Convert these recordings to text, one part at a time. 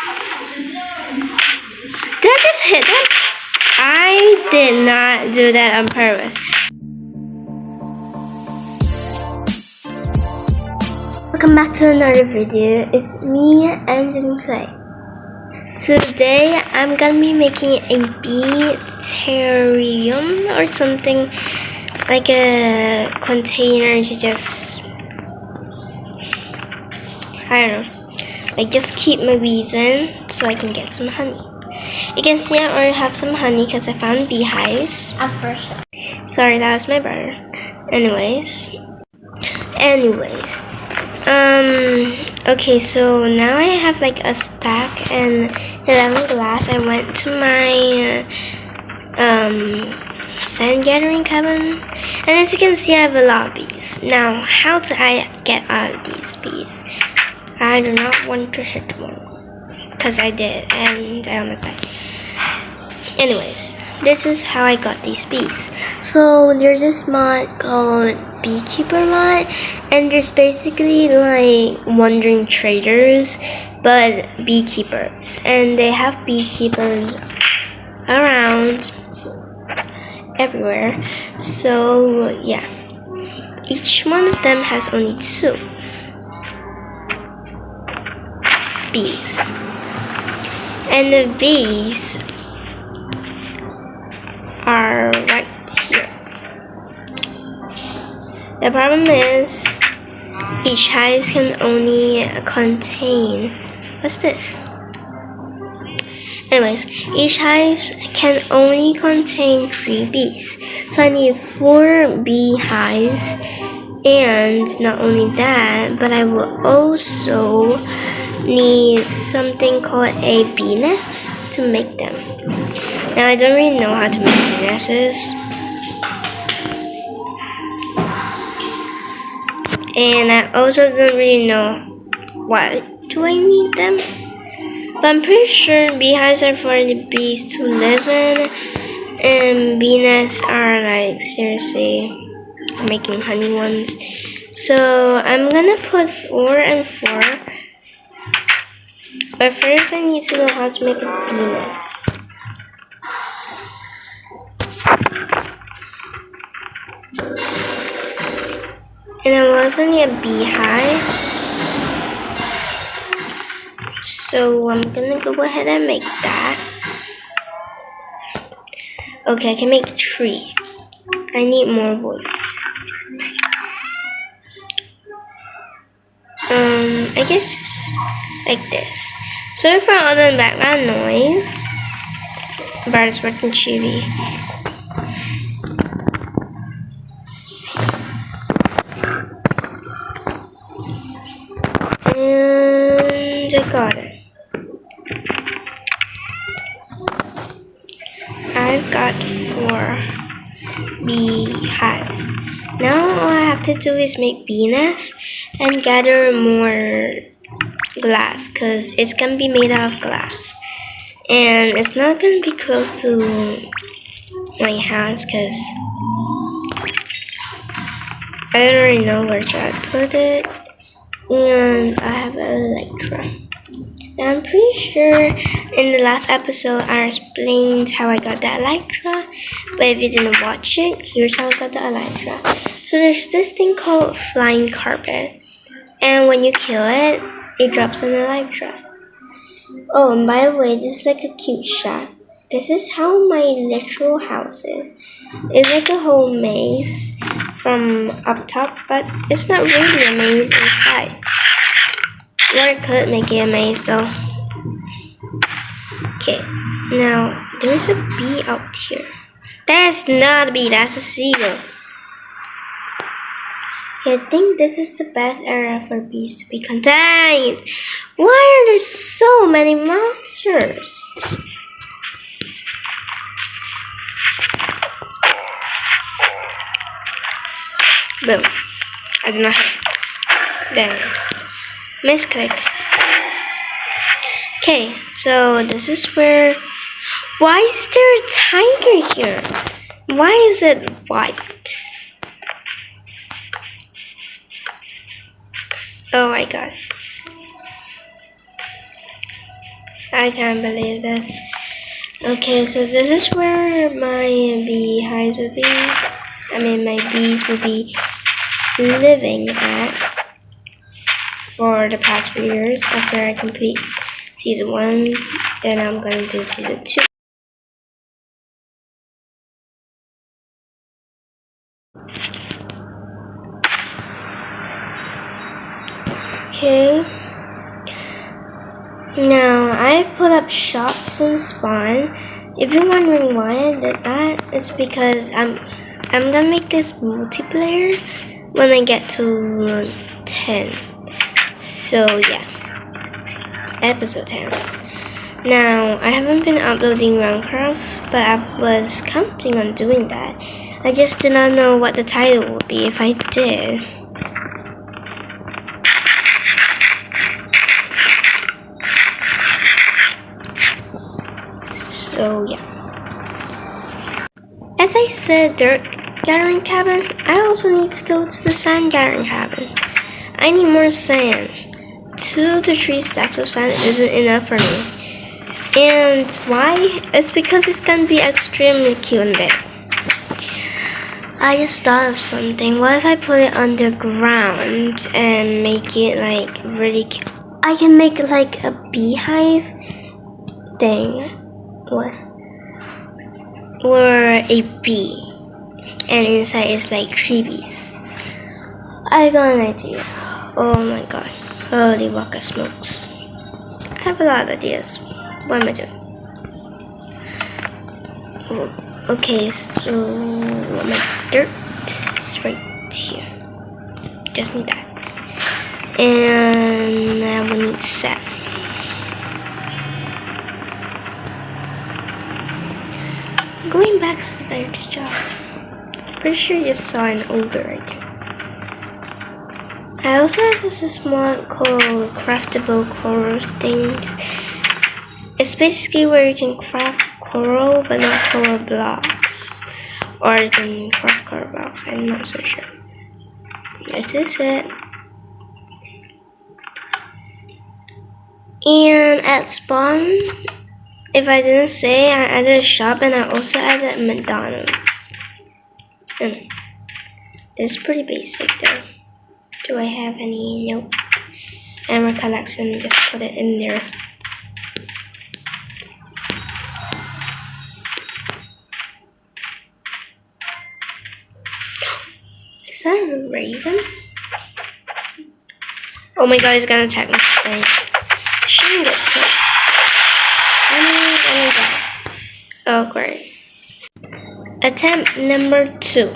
Did I just hit them? I did not do that on purpose. Welcome back to another video. It's me, Angelcraft. Today I'm gonna be making a bee terrarium or something, like a container to just, I don't know, like just keep my bees in so I can get some honey. You can see I already have some honey because I found beehives. At first. Sorry, that was my brother. Anyways. Okay, so now I have like a stack and 11 glass. I went to my sand gathering cabin, and as you can see, I have a lot of bees. Now, how do I get out of these bees? I do not want to hit one, because I did, and I almost died. Anyways, this is how I got these bees. So there's this mod called Beekeeper mod, and there's basically like wandering traders, but beekeepers, and they have beekeepers around everywhere. So yeah, each one of them has only 2 bees, and the bees are right here. The problem is each hive can only contain, what's this? Anyways, each hive can only contain 3 bees. So I need 4 beehives, and not only that, but I will also need something called a bee nest to make them. Now I don't really know how to make bee nests, and I also don't really know why do I need them. But I'm pretty sure beehives are for the bees to live in, and bee nests are like seriously making honey ones. So I'm gonna put 4 and 4. But first I need to know how to make a bee nest. And I also need a beehive. So I'm gonna go ahead and make that. Okay, I can make 3. I need more wood. I guess like this. Sorry for all the background noise. But it's working chewy. And I got it. I've got 4 beehives. Now all I have to do is make bee nests and gather more glass, because it's gonna be made out of glass. And it's not gonna be close to my house because I don't really know where to put it. And I have Electra. Now I'm pretty sure in the last episode I explained how I got the Electra, but if you didn't watch it, here's how I got the Electra. So there's this thing called flying carpet, and when you kill it, it drops an Electra. Oh, and by the way, this is like a cute shot. This is how my literal house is. It's like a whole maze from up top, but it's not really a maze inside. Or I could make it a maze though. Okay, now there's a bee out here. That's not a bee, that's a seagull. Okay, I think this is the best area for bees to be contained. Why are there so many monsters? Boom. I do not have. Dang. Misclick. Okay, so this is where. Why is there a tiger here? Why is it white? Oh my gosh. I can't believe this. Okay, so this is where my beehives will be. My bees will be living at for the past few years. After I complete season 1, then I'm gonna do season 2. Okay. Now I put up shops in spawn. If you're wondering why I did that, it's because I'm gonna make this multiplayer when I get to 10. So yeah, episode 10. Now I haven't been uploading Angelcraft, but I was counting on doing that. I just did not know what the title would be if I did. So yeah. As I said, dirt gathering cabin, I also need to go to the sand gathering cabin. I need more sand. 2 to 3 stacks of sand isn't enough for me. And why? It's because it's gonna be extremely cute in there. I just thought of something. What if I put it underground and make it like really cute? I can make like a beehive thing. What? Or a bee, and inside is like 3 bees. I got an idea. Oh my god. Holy waka smokes. I have a lot of ideas. What am I doing? Oh, okay, so my dirt is right here. Just need that. And I will need sand. Going back to the bear's job. Pretty sure you just saw an ogre right there. I also have this mod called craftable coral things. It's basically where you can craft coral but not coral blocks. Or you can craft coral blocks, I'm not so sure. This is it. And at spawn, if I didn't say, I added a shop and I also added McDonald's. This is pretty basic though. Do I have any? Nope. Emerald collection, just put it in there. Is that a raven? Oh my god, he's gonna attack me. Shouldn't get close. Oh great. Attempt number 2.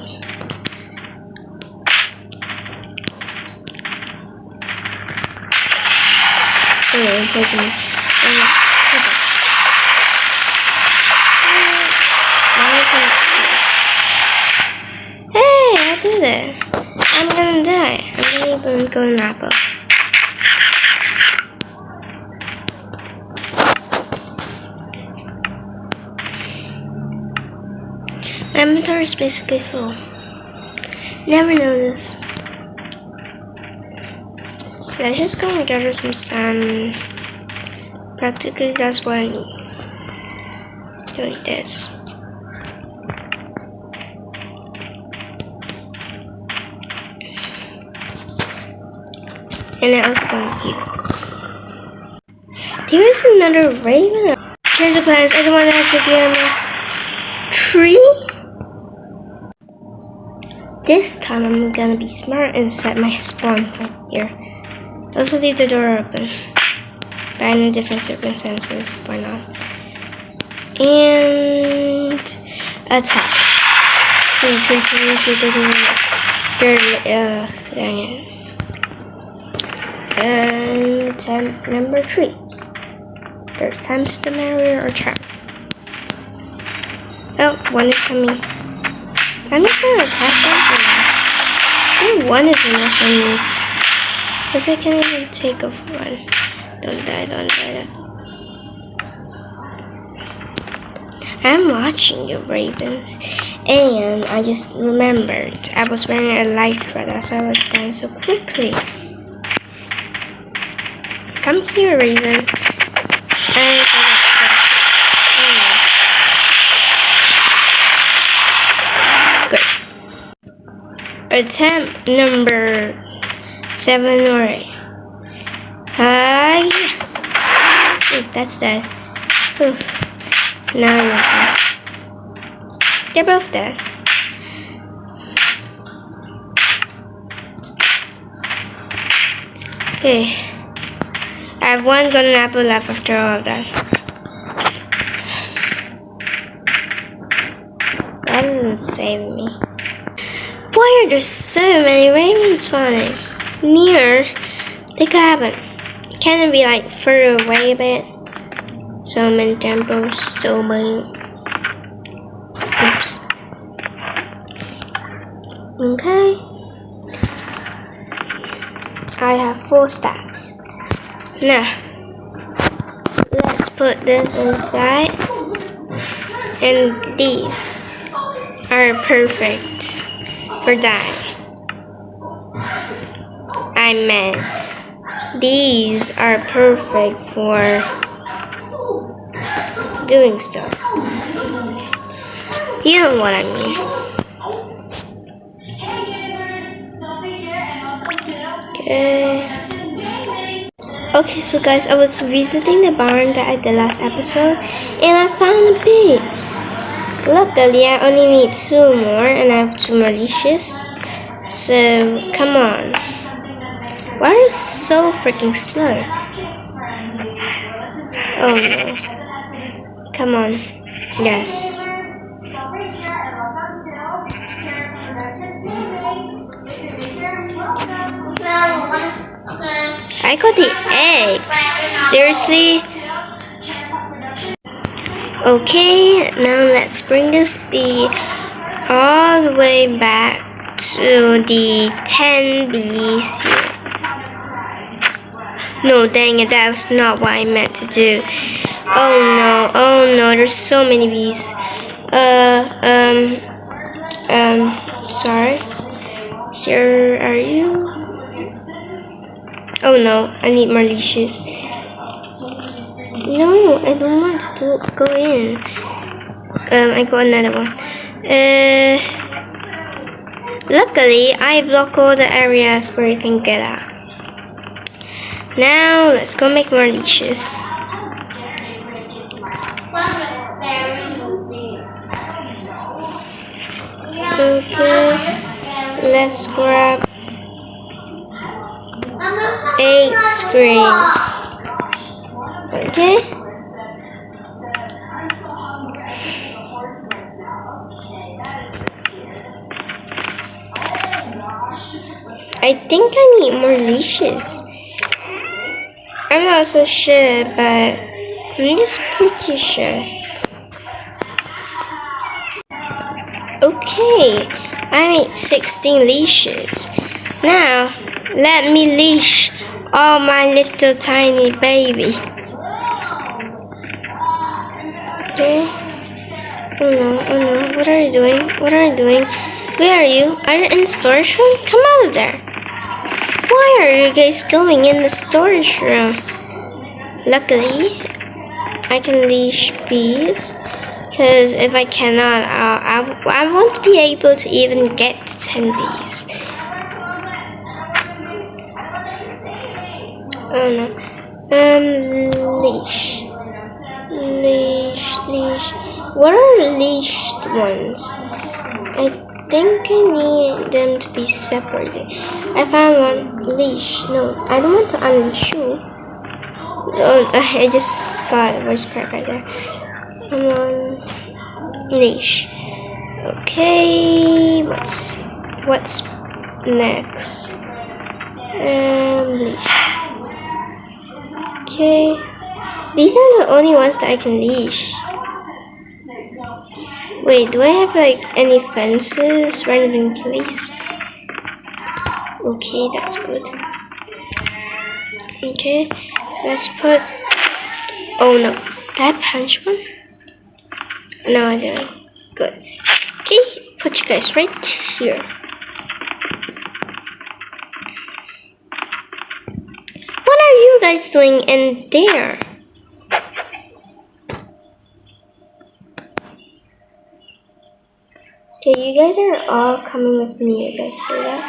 Hey, I did it. I'm gonna die. I'm gonna even go to Napa. My inventory is basically full. Never noticed. Let's just go and gather some sand. Practically, that's what I need. Doing this. And I also don't here. There's another raven. Here's the plans. I don't want to have to get on a tree. This time I'm gonna be smart and set my spawn point here. Also leave the door open. But in different circumstances, why not? And attack. Dang it. And attempt number 3. Third time's the merrier or trap. Oh, one is coming. I'm just gonna attack them for now. I think 1 is enough for me. Because I can't even take off 1. Don't die, don't die. I'm watching you, ravens. And I just remembered I was wearing a lycra, that's why I was dying so quickly. Come here, raven. And attempt number 7 or 8. Hi. Wait, that's dead. Oof. Now you're dead. They're both dead. Okay. I have 1 golden apple left after all of that. That doesn't save me. Why are there so many ravens spawning near the cabin? Can it be like further away a bit? So many temples, so many. Oops. Okay. I have 4 stacks. Now, let's put this inside. And these are perfect for dying. I meant these are perfect for doing stuff. You know what I mean. Okay, so guys, I was visiting the barn that I did last episode, and I found a pig. Luckily, I only need 2 more, and I have 2 more leashes. So, come on. Why are you so freaking slow? Oh no. Come on. Yes. I got the eggs. Seriously? Okay, now let's bring this bee all the way back to the 10 bees here. No, dang it, that was not what I meant to do. Oh no, there's so many bees. Sorry. Here are you? Oh no, I need more leashes. No, I don't want to go in. I got another one. Luckily, I block all the areas where you can get out. Now, let's go make more leashes. Okay, let's grab 8 screen. Okay. I think I need more leashes. I'm not so sure, but I'm just pretty sure. Okay, I made 16 leashes. Now, let me leash all my little tiny babies. Okay. Oh no, what are you doing? What are you doing? Where are you? Are you in the storage room? Come out of there. Why are you guys going in the storage room? Luckily, I can leash bees. Because if I cannot, I won't be able to even get to 10 bees. Oh no. Leash. What are leashed ones? I think I need them to be separated. I found one leash. No, I don't want to unleash you. Oh, I just got a voice crack right there. Come on. Leash. Okay, what's next? Leash. Okay, these are the only ones that I can leash. Wait, do I have like any fences randomly placed? Okay, that's good. Okay, let's put. Oh no, did I punch one? No, I didn't. Good. Okay, put you guys right here. What are you guys doing in there? Okay, you guys are all coming with me. You guys hear that?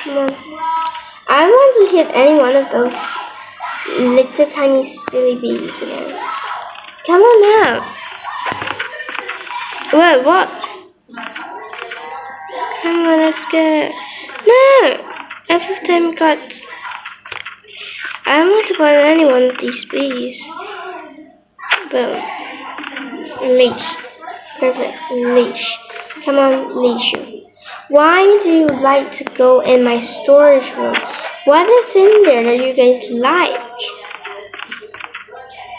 Come on. I want to hit any one of those little tiny silly bees again. Come on now. Wait, what? Come on, let's go. No! Every time got... I don't want to buy any one of these bees. Boom. Leash. Perfect. Leash. Come on, leash you. Why do you like to go in my storage room? What is in there that you guys like?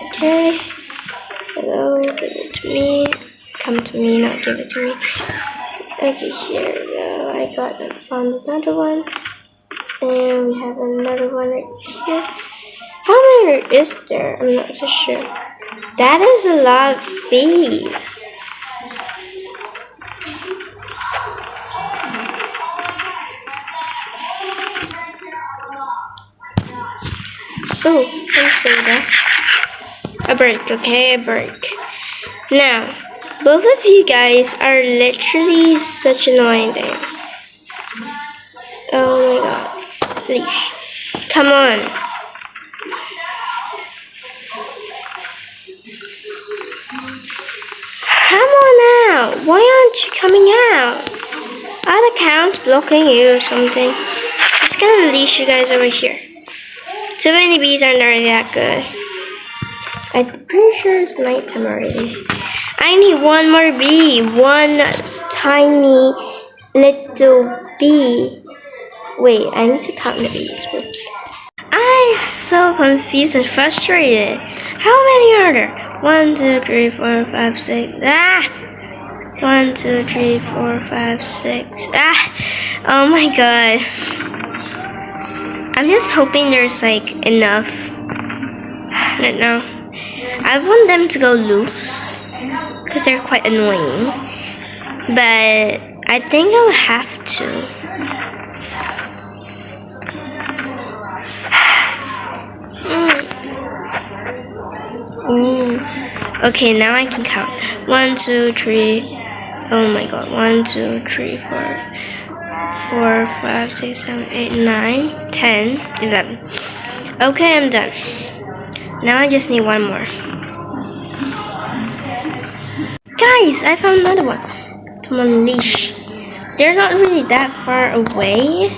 Okay. Hello, give it to me. Come to me, not give it to me. Okay, here we go. I found another one. And we have another one right here. How many is there? I'm not so sure. That is a lot of bees. Oh, some soda. A break, okay? A break. Now, both of you guys are literally such annoying things. Oh my god. Leash. Come on. Come on out. Why aren't you coming out? Are the cows blocking you or something? I'm just gonna leash you guys over here. Too many bees aren't really that good. I'm pretty sure it's nighttime already. I need one more bee. One tiny little bee. Wait, I need to count the bees. Whoops. I'm so confused and frustrated. How many are there? 1, 2, 3, 4, 5, 6. Ah! 1, 2, 3, 4, 5, 6. Ah! Oh my god. I'm just hoping there's like enough. Right now. I want them to go loose because they're quite annoying. But I think I'll have to. Okay, now I can count. 1, 2, 3. Oh my god. 1, 2, 3, 4, 4, 5, 6, 7, 8, 9, 10, 11. Okay, I'm done. Now I just need one more. Guys, I found another one. Come on, leash. They're not really that far away.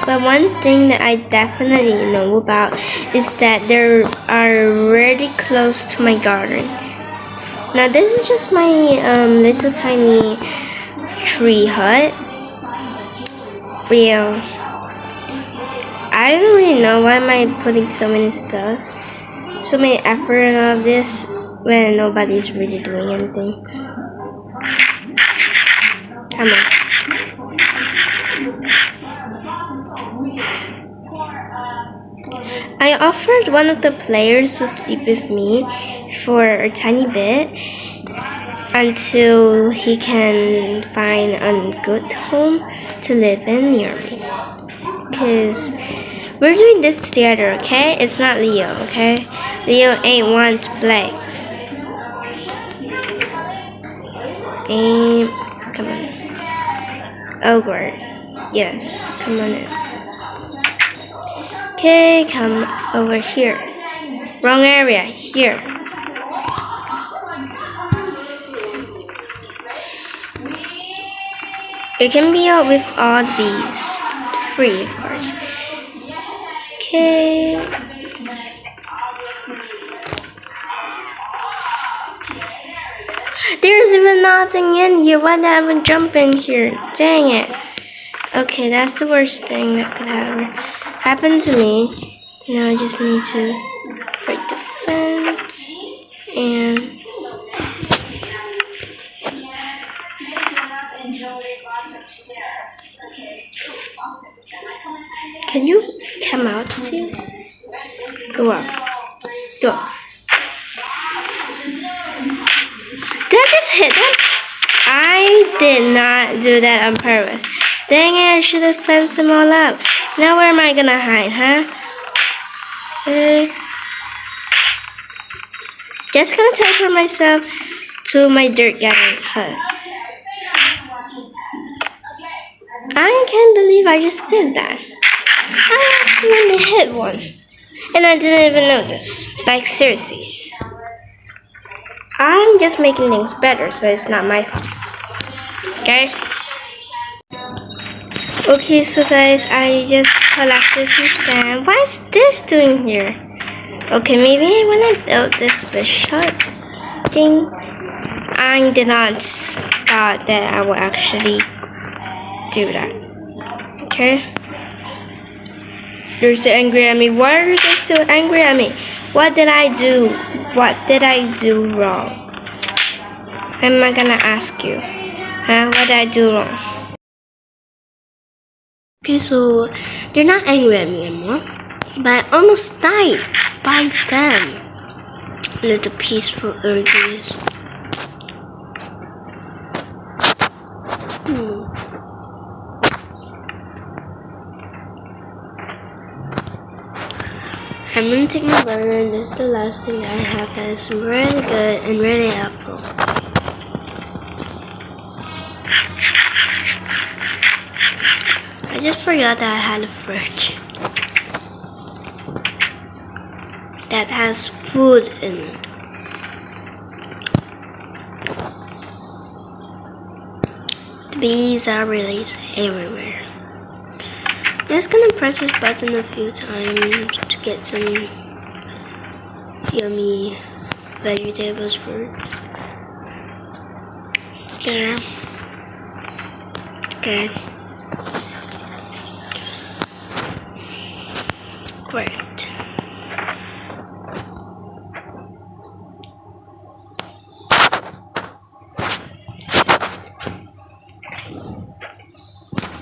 But one thing that I definitely know about is that they are really close to my garden. Now this is just my little tiny tree hut. Real. I don't really know why am I putting so many stuff, so many effort in all of this when nobody's really doing anything. Come on. I offered one of the players to sleep with me for a tiny bit until he can find a good home to live in near me. Because we're doing this together, okay? It's not Leo, okay? Leo ain't want to play. And come on. Ogre. Yes, come on in. Okay, come over here. Wrong area. Here. You can be out with all the bees. Free, of course. Okay. There's even nothing in here. Why did I even jump in here? Dang it. Okay, that's the worst thing that could happen to me. Now I just need to break the fence and can you come out, please? Go up. Go up. Did I just hit them? I did not do that on purpose. Dang it, I should have fenced them all up. Now where am I gonna hide, huh? Just gonna teleport myself to my dirt gathering hut. I can't believe I just did that. I accidentally hit one. And I didn't even notice. Like, seriously. I'm just making things better, so it's not my fault. Okay? Okay, so guys, I just collected some sand. What is this doing here? Okay, maybe when I built this fish hut thing, I did not thought that I would actually do that. Okay? They're still angry at me. Why are they still angry at me? What did I do? What did I do wrong? I'm not gonna ask you. Huh? What did I do wrong? Okay, so they're not angry at me anymore. But I almost died by them. Little peaceful urges. I'm gonna take my burger, and this is the last thing that I have that is really good and really helpful. I just forgot that I had a fridge that has food in it. The bees are released everywhere. I'm just gonna press this button a few times to get some yummy vegetables, fruits. There. Okay. Great.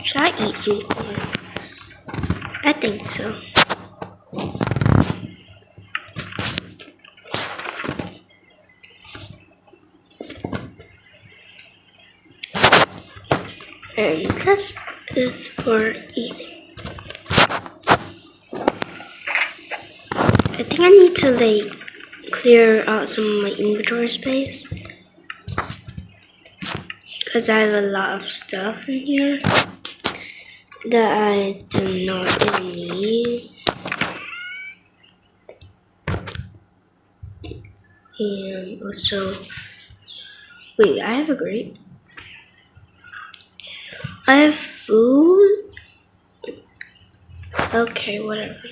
Should I eat some corn? I think so. And this is for eating. I think I need to like clear out some of my inventory space, because I have a lot of stuff in here that I do not really need. And also, wait, I have a grate. I have food? Okay, whatever.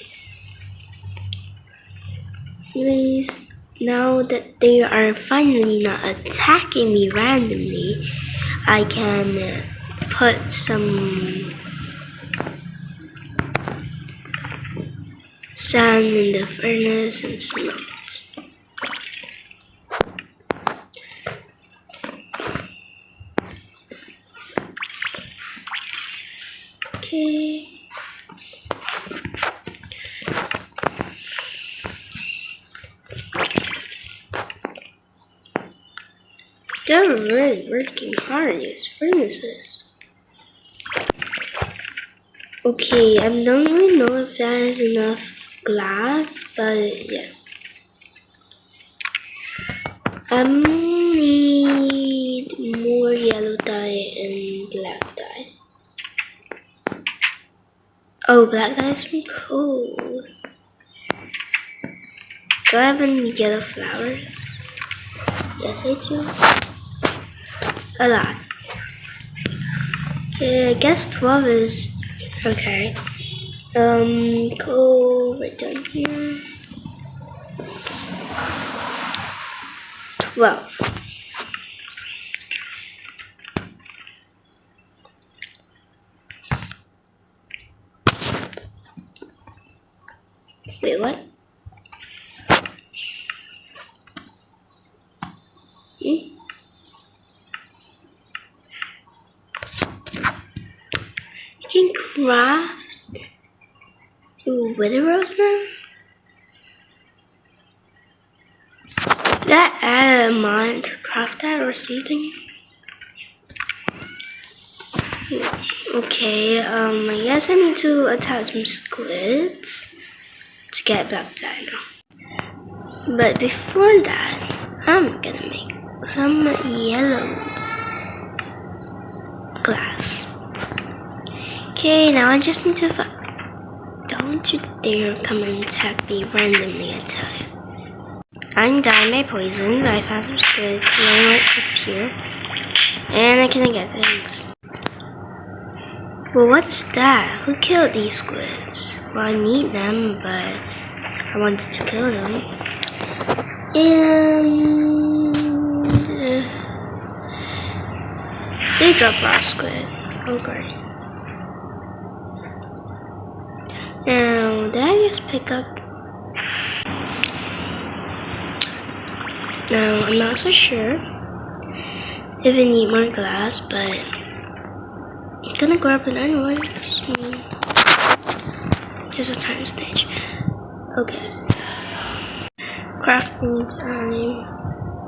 Please, now that they are finally not attacking me randomly, I can put some sand in the furnace and smelt. Okay. They're really working hard, these furnaces. Okay, I don't really know if that is enough glass, but yeah. I need more yellow dye and black dye. Oh, black dye is from coal. Do I have any yellow flowers? Yes, I do. A lot. Okay, I guess 12 is okay. Coal right down here. 12. Wait, what? You can craft wither rolls now? Did I add a mod to craft that or something? Okay, I guess I need to attach some squids to get black dye now. But before that, I'm gonna make some yellow glass. Okay, now I just need to find. Don't you dare come and attack me randomly, I tell you. I'm dying by poison, but I found some squids laying right up here. And I can't get things. Well, what's that? Who killed these squids? Well, I need them, but I wanted to kill them. And they dropped raw squid. Oh, great. Now, did I just pick up? Now, I'm not so sure if I need more glass, but I'm gonna grab it anyway. Here's a time stage. Okay. Crafting time.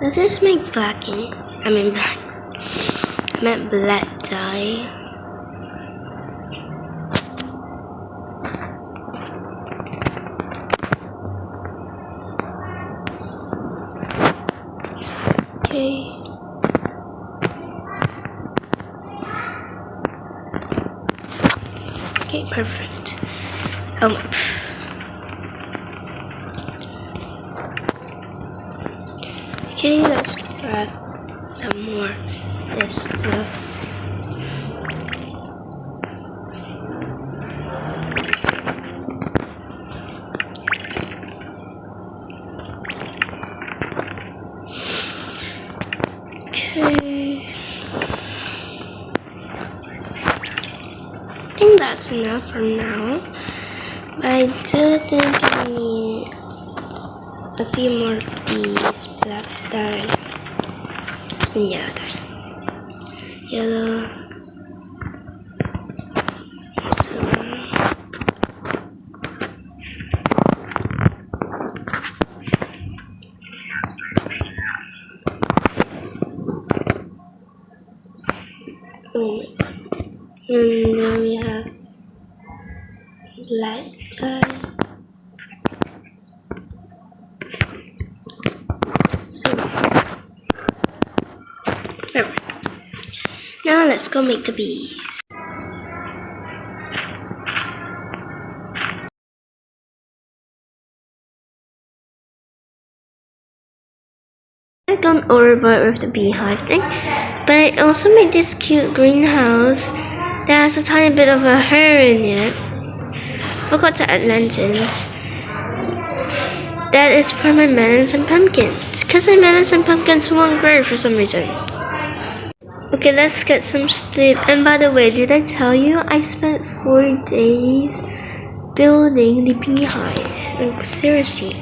Let's just make black ink. I mean black. I meant black dye. Okay. Okay, perfect. Oh my. Okay, let's grab some more this stuff. Okay. I think that's enough for now. But I do think I need a few more of these black dye and yellow dye. Yellow. And then we have black dye. So perfect. Now let's go make the bees. I've gone overboard with the beehive thing, but I also made this cute greenhouse that has a tiny bit of a hair in it. Forgot to add lanterns. That is for my melons and pumpkins, because my melons and pumpkins won't grow for some reason. Okay, let's get some sleep. And by the way, did I tell you I spent 4 days building the beehive? Like, seriously.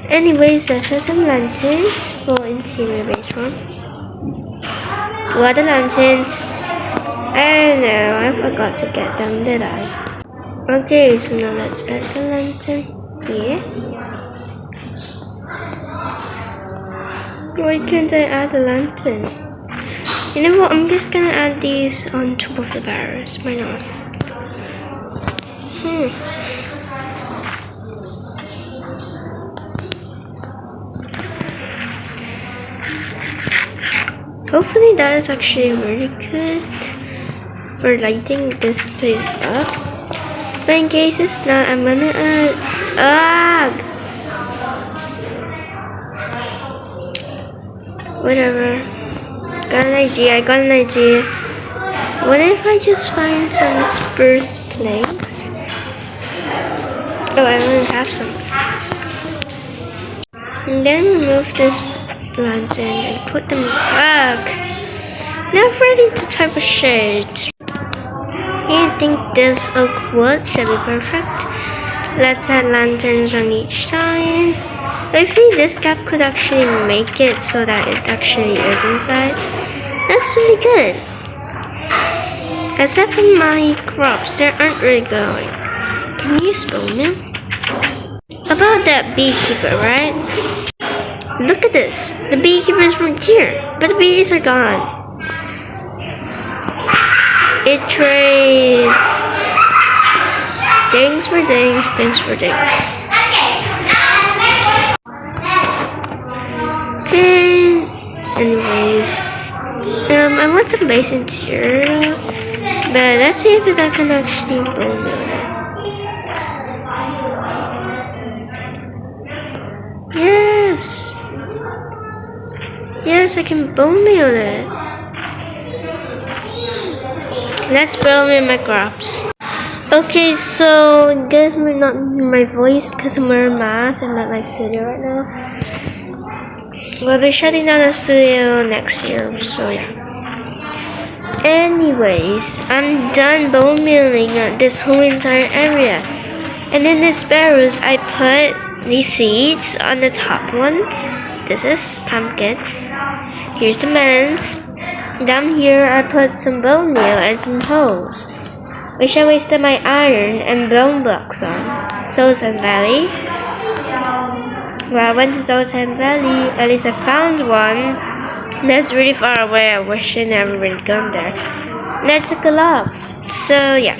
Anyways, let's set some lanterns for interior base one. What are the lanterns? I don't know, I forgot to get them, did I? Okay, so now let's add the lantern here. Why can't I add the lantern? You know what, I'm just gonna add these on top of the barrels. Why not? Hopefully that is actually really good for lighting this place up. But in case it's not, I'm gonna add... Whatever. Got an idea, I got an idea. What if I just find some spruce planks? Oh, I only have some. And then remove this lantern and put them back. Now for the type of shade. I think this oak wood should be perfect. Let's add lanterns on each side. Hopefully this gap could actually make it so that it actually is inside. That's really good. Except for my crops, they aren't really growing. Can you spell them? About that beekeeper, right? Look at this. The beekeeper's right here, but the bees are gone. It trades things for things, things for things. And anyways, I want some base interior, but let's see if I can actually bone meal it. Yes! Yes, I can bone meal it. Let's bone meal my crops. Okay, so guys might not hear my voice because I'm wearing a mask. I'm at my studio right now. We'll be shutting down the studio next year, so yeah. Anyways, I'm done bone mealing this whole entire area. And in these barrels, I put these seeds on the top ones. This is pumpkin. Here's the melons. Down here, I put some bone meal and some holes, which I wasted my iron and bone blocks on. Soulsand Valley. Well, I went to Soulsand Valley. At least I found one that's really far away. I wish I never really gone there. And I took a lot. So yeah.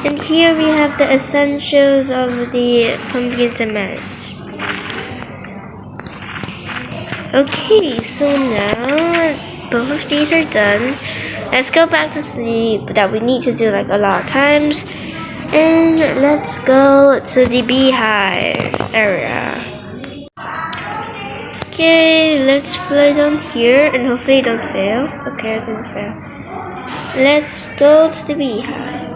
And here we have the essentials of the pumpkins and melons. Okay, so now both of these are done. Let's go back to sleep. That we need to do like a lot of times. And let's go to the beehive area. Okay, let's fly down here and hopefully don't fail. Okay, I didn't fail. Let's go to the beehive.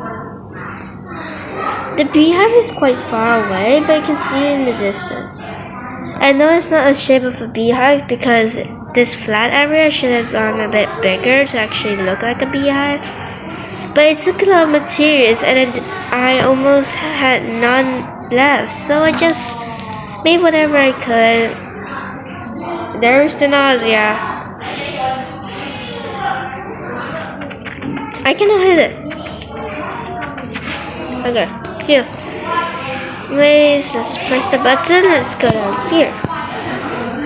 The beehive is quite far away, but you can see it in the distance. I know it's not a shape of a beehive because this flat area should have gone a bit bigger to actually look like a beehive. But it took a lot of materials and I almost had none left, so I just made whatever I could. There's the nausea. I cannot hit it. Okay, here. Wait, let's press the button. Let's go down here.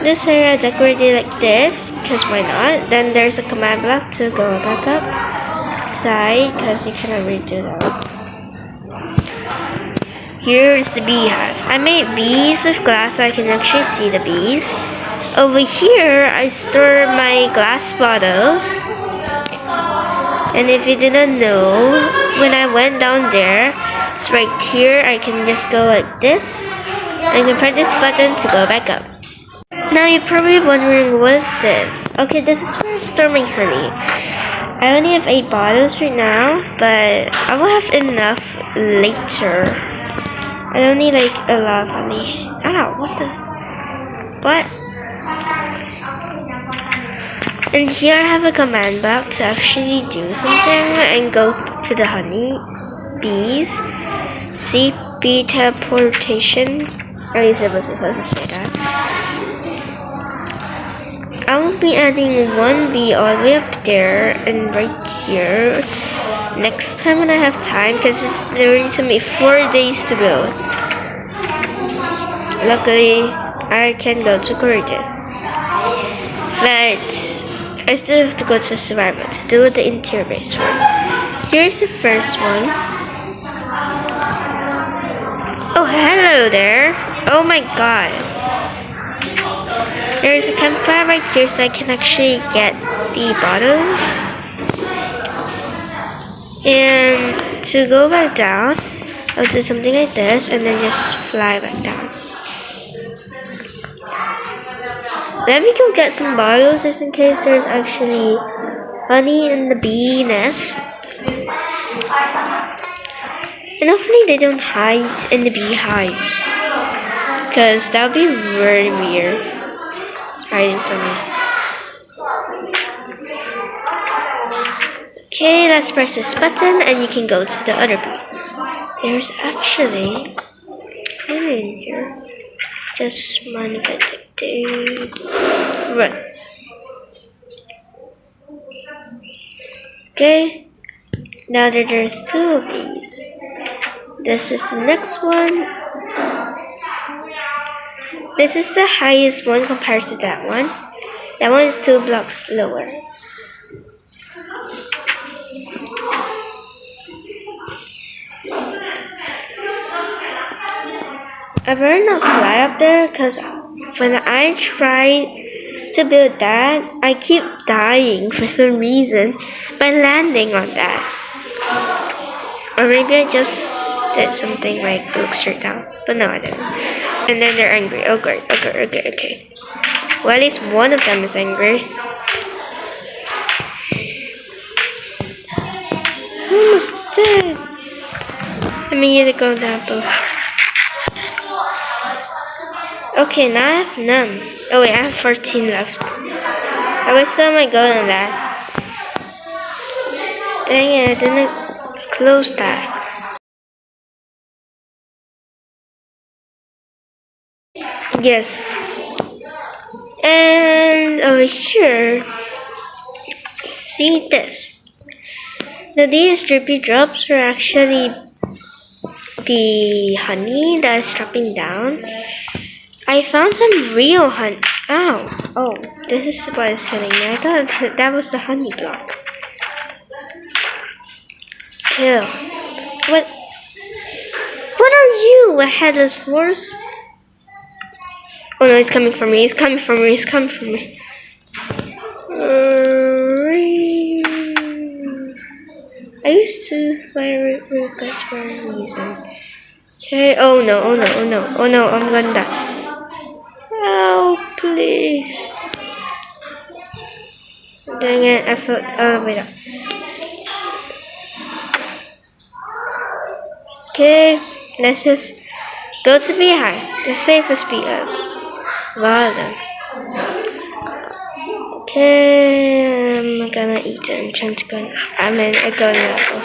This area I decorated like this, because why not? Then there's a command block to go back up. Side, because you cannot redo that. Here's the beehive. I made bees with glass so I can actually see the bees. Over here, I store my glass bottles. And if you didn't know, when I went down there, it's right here. I can just go like this. I can press this button to go back up. Now you're probably wondering, what's this? Okay, this is for storing honey. I only have 8 bottles right now, but I will have enough later. I don't need like a lot of honey. Ow, what? And here I have a command block to actually do something and go to the honey bees. See, bee teleportation. At least it was supposed to say that. I will be adding 1 bee all the way up there and right here next time when I have time, because it's literally took me 4 days to build. Luckily, I can go to Korea. But I still have to go to survival to do the interior base one. Here's the first one. Oh, hello there. Oh my god. There's a campfire right here so I can actually get the bottles. And to go back down, I'll do something like this and then just fly back down. Let me go get some bottles just in case there's actually honey in the bee nest. And hopefully they don't hide in the beehives, because that would be very weird hiding from me. Okay, let's press this button and you can go to the other bee. There's actually honey in here. Just manufacture this. Run. Okay. Now that there's 2 of these. This is the next one. This is the highest one compared to that one. That one is 2 blocks lower. I better not fly up there, because when I tried to build that, I keep dying for some reason by landing on that. Or maybe I just did something like look straight down. But no, I didn't. And then they're angry. Oh, great. Okay. Well, at least one of them is angry. Almost dead. I mean, you go down both. Okay, now I have none. Oh wait, I have 14 left. I wasted all my gold on that. Dang it, I didn't close that. Yes. And over here, see this. Now these drippy drops are actually the honey that is dropping down. I found some real honey. Ow! Oh, this is what is hitting me. I thought that was the honey block. Ew. What? What are you? A headless horse? Oh no, he's coming for me. He's coming for me. I used to fire requests for a reason. Okay. Oh no, I'm gonna die. Oh, please. Dang it, I felt. Oh, wait up. Okay, let's just go to beehive, the safest beehive. Wow, then. Okay, I'm gonna eat an enchanted gun. I mean, a golden apple.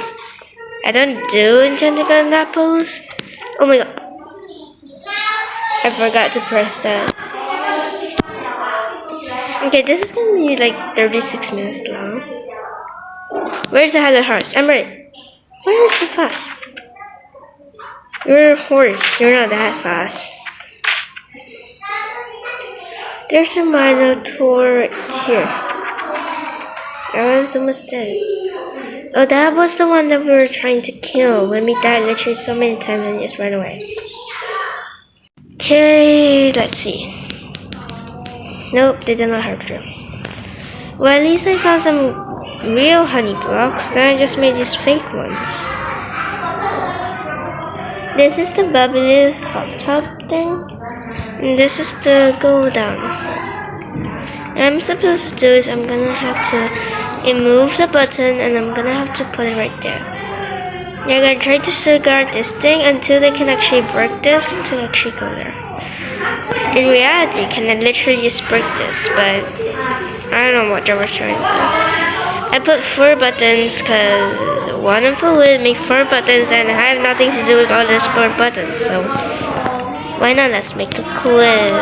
I don't do enchanted golden apples. Oh my god. I forgot to press that. Okay, this is gonna be like 36 minutes long. Where's the headless horse? I'm ready. Why are you so fast? You're a horse. You're not that fast. There's a minotaur right here. That one's almost dead. Oh, that was the one that we were trying to kill when we died literally so many times and just ran away. Okay, let's see. Nope, they did not hurt you. Well, at least I found some real honey blocks. Then I just made these fake ones. This is the bubbliest hot tub thing. And this is the go down. What I'm supposed to do is I'm gonna have to remove the button and I'm gonna have to put it right there. You're gonna try to safeguard this thing until they can actually break this to actually go there. In reality, can I literally just break this, but I don't know what they were trying to do. I put 4 buttons because one of them would make 4 buttons and I have nothing to do with all those 4 buttons, so why not? Let's make a quiz.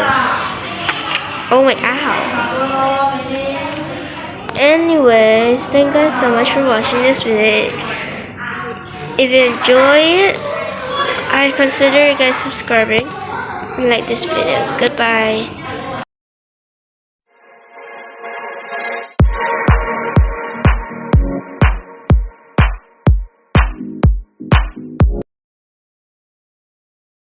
Oh my, ow. Anyways, thank you guys so much for watching this video. If you enjoy it, I consider you guys subscribing and like this video. Goodbye.